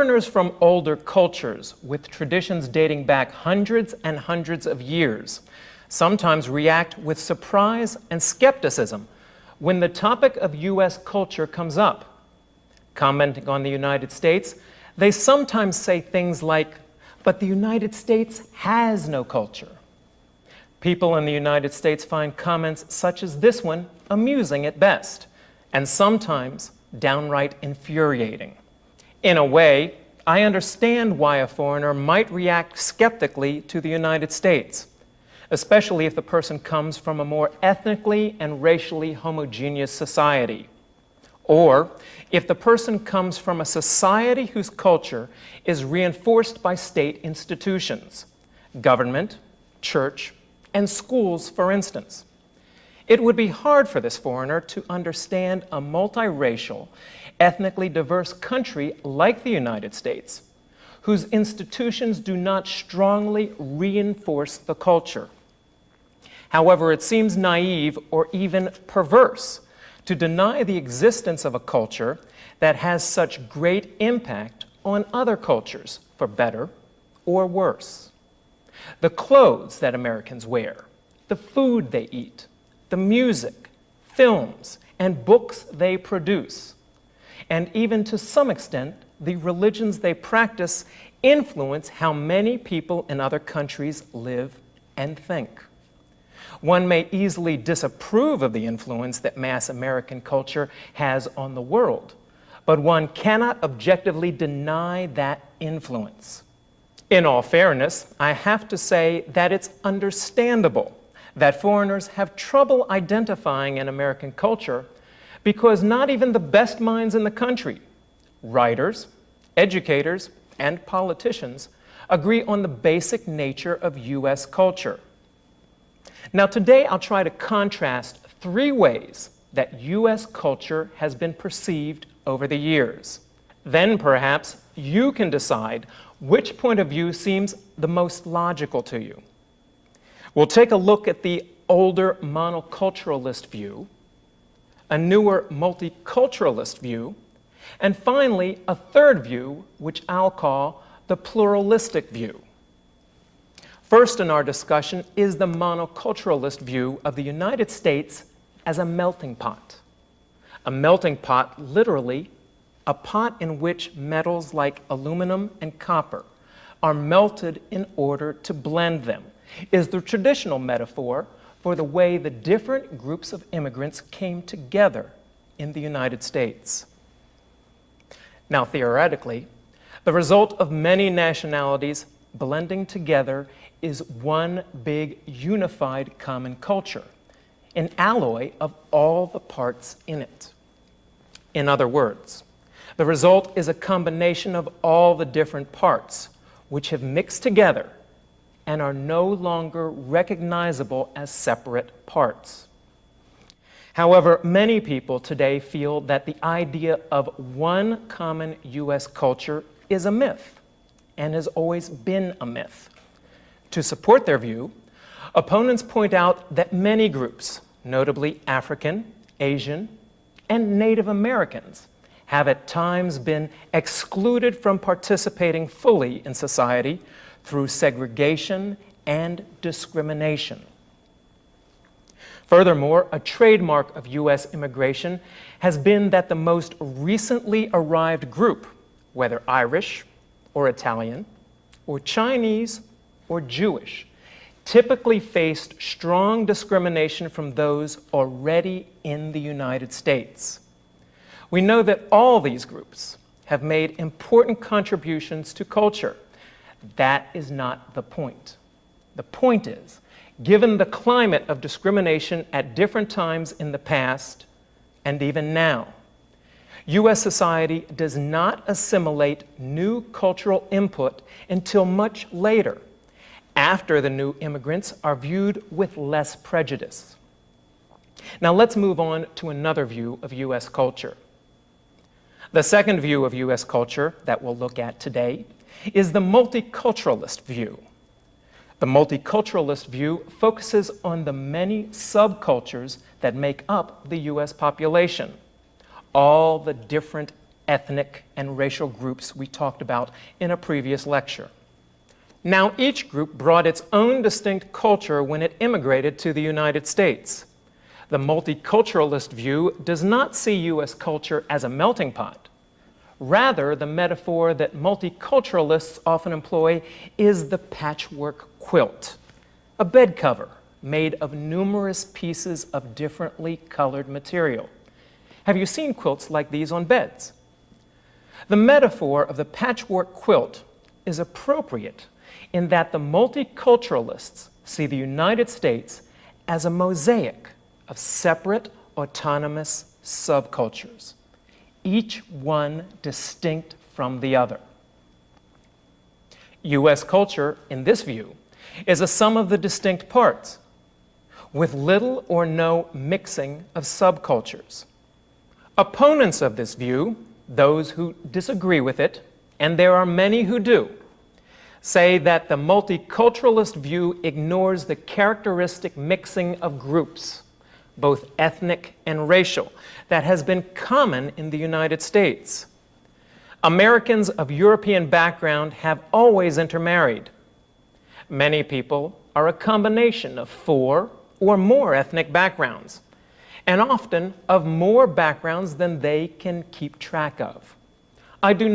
Foreigners from older cultures with traditions dating back hundreds and hundreds of years sometimes react with surprise and skepticism when the topic of U.S. culture comes up. Commenting on the United States, they sometimes say things like, "But the United States has no culture." People in the United States find comments such as this one amusing at best, and sometimes downright infuriating. In a way, I understand why a foreigner might react skeptically to the United States, especially if the person comes from a more ethnically and racially homogeneous society, or if the person comes from a society whose culture is reinforced by state institutions, government, church, and schools, for instance. It would be hard for this foreigner to understand a multiracial, ethnically diverse country like the United States, whose institutions do not strongly reinforce the culture. However, it seems naive or even perverse to deny the existence of a culture that has such great impact on other cultures, for better or worse. The clothes that Americans wear, the food they eat, the music, films, and books they produce, and even to some extent, the religions they practice influence how many people in other countries live and think. One may easily disapprove of the influence that mass American culture has on the world, but one cannot objectively deny that influence. In all fairness, I have to say that it's understandable that foreigners have trouble identifying an American culture because not even the best minds in the country, writers, educators, and politicians, agree on the basic nature of U.S. culture. Now, today I'll try to contrast 3 ways that U.S. culture has been perceived over the years. Then perhaps you can decide which point of view seems the most logical to you. We'll take a look at the older monoculturalist view, a newer multiculturalist view, and finally a third view, which I'll call the pluralistic view. First in our discussion is the monoculturalist view of the United States as a melting pot. A melting pot, literally, a pot in which metals like aluminum and copper are melted in order to blend them, is the traditional metaphor for the way the different groups of immigrants came together in the United States. Now, theoretically, the result of many nationalities blending together is one big unified common culture, an alloy of all the parts in it. In other words, the result is a combination of all the different parts, which have mixed together and are no longer recognizable as separate parts. However, many people today feel that the idea of one common U.S. culture is a myth and has always been a myth. To support their view, opponents point out that many groups, notably African, Asian, and Native Americans, have at times been excluded from participating fully in society through segregation and discrimination. Furthermore, a trademark of U.S. immigration has been that the most recently arrived group, whether Irish or Italian or Chinese or Jewish, typically faced strong discrimination from those already in the United States. We know that all these groups have made important contributions to culture. That is not the point. The point is, given the climate of discrimination at different times in the past and even now, U.S. society does not assimilate new cultural input until much later, after the new immigrants are viewed with less prejudice. Now let's move on to another view of U.S. culture. The second view of U.S. culture that we'll look at today is the multiculturalist view. The multiculturalist view focuses on the many subcultures that make up the U.S. population, all the different ethnic and racial groups we talked about in a previous lecture. Now, each group brought its own distinct culture when it immigrated to the United States. The multiculturalist view does not see U.S. culture as a melting pot. Rather, the metaphor that multiculturalists often employ is the patchwork quilt, a bed cover made of numerous pieces of differently colored material. Have you seen quilts like these on beds? The metaphor of the patchwork quilt is appropriate in that the multiculturalists see the United States as a mosaic of separate, autonomous subcultures, each one distinct from the other. U.S. culture, in this view, is a sum of the distinct parts, with little or no mixing of subcultures. Opponents of this view, those who disagree with it, and there are many who do, say that the multiculturalist view ignores the characteristic mixing of groups, both ethnic and racial, that has been common in the United States. Americans of European background have always intermarried. Many people are a combination of 4 or more ethnic backgrounds, and often of more backgrounds than they can keep track of. I do